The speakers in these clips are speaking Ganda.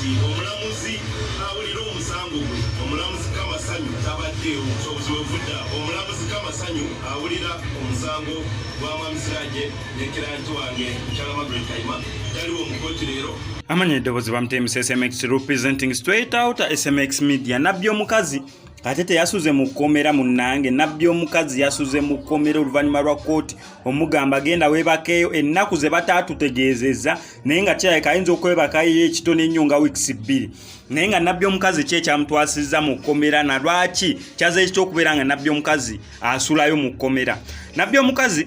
nti omulamuzi awulira omusango gwe omulamuzi Kamasanyu tabaddeewo obusobozi bwevudda omulamuzi Kamasanyu awulira omusango gwa Mwami Siraje ne kiranti wange Mukyala Margaret Kayima taliwo mu kkooti leero. Amanya eddoboozi bamutemesa SMX representing straight out SMX media. Nabbi omukazi ate teyasuze mu kkomera munnange. Nabbi omukazi yasuze mu kkomera oluvannyuma lwa kkooti omugamba agenda weebakeeyo ennaku ze bataatutegeezezza naye nga kirabika ayinza okwebakayo ekitone ennyo nga weeks 2 naye nga nabbi omukazi ki ekyamutwasizza mu kkomera na lwaki kyaze ekyokubeera nga nabbi omukazi asulayo mu kkomera. Nabbi omukazi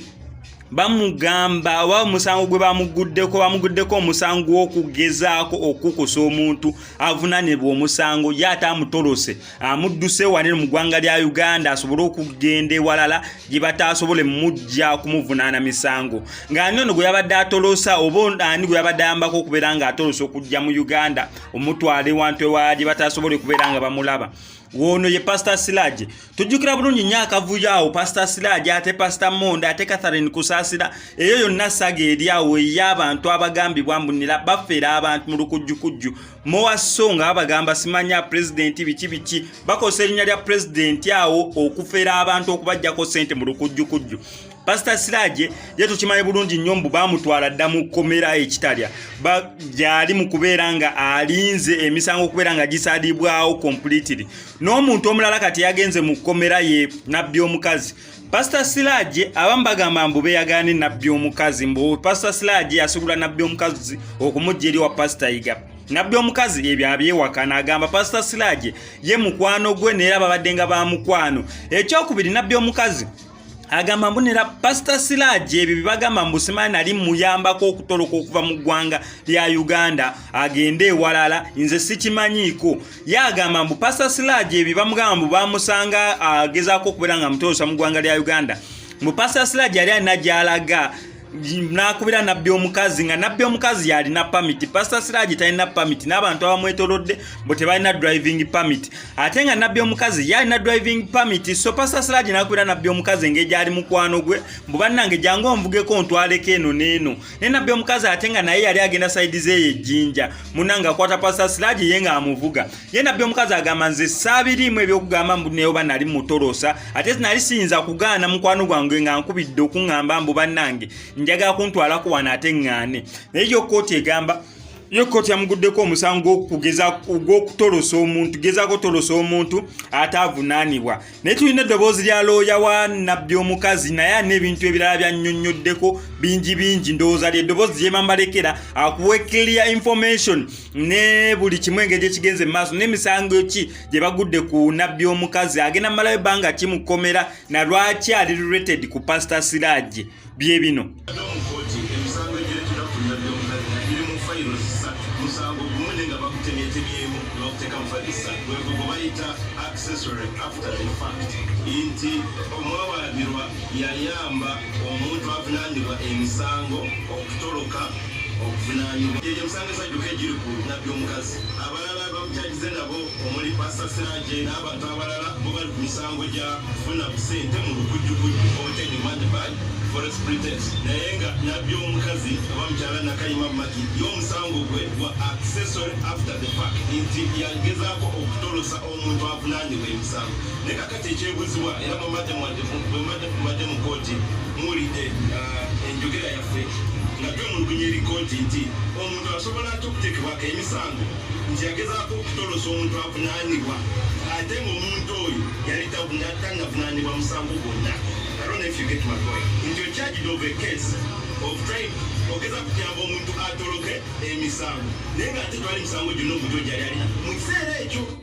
bamugamba oba omusango gwe bamuguddeko omusango w'okugezaako okukusa omuntu avunaanibwa omusango ye ate amutolose amudduse wane mu ggwanga lya Uganda asobole okugenda ewalala gye bataasobole mujja kumuvunaana misango ng'ani ono gwe yabadde atolosa oba ani gwe yabadde ayambako okubeera nga atolosa okujja mu Uganda omutwala ewantu ewala gye bataasobole okubeera nga bamulaba. Wono ye Pastor Siraje tujjukira bulungi nnyo akavuyo awo Pastor Siraje ate Pastor Monda ate Catherine Kusasira eyo yonna saga eri awo ey'abantu abagambibwa mbunira bafeera abantu mu lukujjukujju mowaso nga babagamba simanya president biki bakosa erinnya lya president awo okufeera abantu okubajjako ssente mu lukujjukujju. Pastor Siraje ye tukimanyi bulungi nnyo mbu baamutwala dda mu kkomera ekitalya gyali mu kubeera nga alinze emisango okubeera nga gisaadibwawo completely n'omuntu omulala kati yagenze mu kkomera ye nabbi omukazi. Pastor Siraje abamu bagamba mbu beeyagaane nabbi omukazi mbu Pastor Siraje yasigula nabbi omukazi okumujja eri wa Pastor Iga. Nabbi omukazi ebyo abyewakana agamba Pastor Siraje ye mukwano gwe neera babadde nga ba mukwano. Ekyokubiri nabbi omukazi agamba mbunira Pastor Siraje ebyo bibagamba mbu simanyi nali muyambako okutoloka okuva mu ggwanga lya Uganda agende ewalala nze sikimanyiiko. Ye agamba mbu Pastor Siraje ebyo bamugamba mbu bamusanga agezaako okubeera nga mutolosa mu ggwanga lya Uganda mbu Pastor Siraje yali alina gy'alaga nakubira nabbi omukazi nga nabbi omukazi yalina permit. Pastor Siraje talina permit n'abantu abamwetolodde bo tebalina driving permit ate nga nabbi omukazi yalina driving permit. So Pastor Siraje nakubira nabbi omukazi ng'egyali mukwano gwe mbu bannange jangu onvugeko ontwaleko eno n'eno naye nabbi omukazi ate nga naye yali agenda side zeeyo ejjinja munange akwata Pastor Siraje ye nga amuvuga. Ye nabbi omukazi agamba nze saabirimu ebyokugamba mbu neyo banali mutolosa ate nali siyinza kugaana mukwano gwange nga nkubidde okuŋŋamba mbu bannange njaga kuntwalako wana ate ŋŋaane. Naye yo kkooti egamba yo kkooti yamuguddeko omusango ogw'okutolosa omuntu gezaako tolosa omuntu ataavunaanibwa. Naye tulina eddoboozi lya looya wa nabbi omukazi naye n'ebintu ebirala byannyonnyoddeko bingi ndowooza ly'eddoboozi lyemambalekera akuwe clear information ne buli kimu engeri ekigenze mu maaso n'emisango ki gye bagudde ku nabbi omukazi agenda mmalayo ebbanga ki mu kkomera na lwaki ali related ku Pastor Siraje bye bino. Accessory after the fact inti omwawalabirwa yayamba omuntu avunaanibwa emisango okutoloka okuvunaanibwa eyo emisango esajjuka egiri ku nabbi omukazi. Abalala bamucagize nabo omuli Pastor Siraje n'abantu abalala bo bali ku misango gya kufuna busente mu lukujjukujju obutedi mandibag forest pretense naye nga nabbi omukazi oba Mukyala Nakayima Maki y'omusango gwe gwa accessory after the fact inti yagezaako okutolosa omuntu avunaanibwa emisango. Ne kakati ekyebuzibwa era mumadde mu kkooti muwulidde enjogera yaffe nga twemulugunya eri kkooti nti omuntu asobola ate okuteekebwako emisango nti yagezaako okutolosa omuntu avunaanibwa ate ng'omuntu oyo yali tannavunaanibwa musango gwonna. I don't know if you get my point. Nti you're charged of a case of trying ogeza kuyamba omuntu atoloke emisango naye nga ate twali misango gyonna omuntu oyo gyali alina mu kiseera ekyo.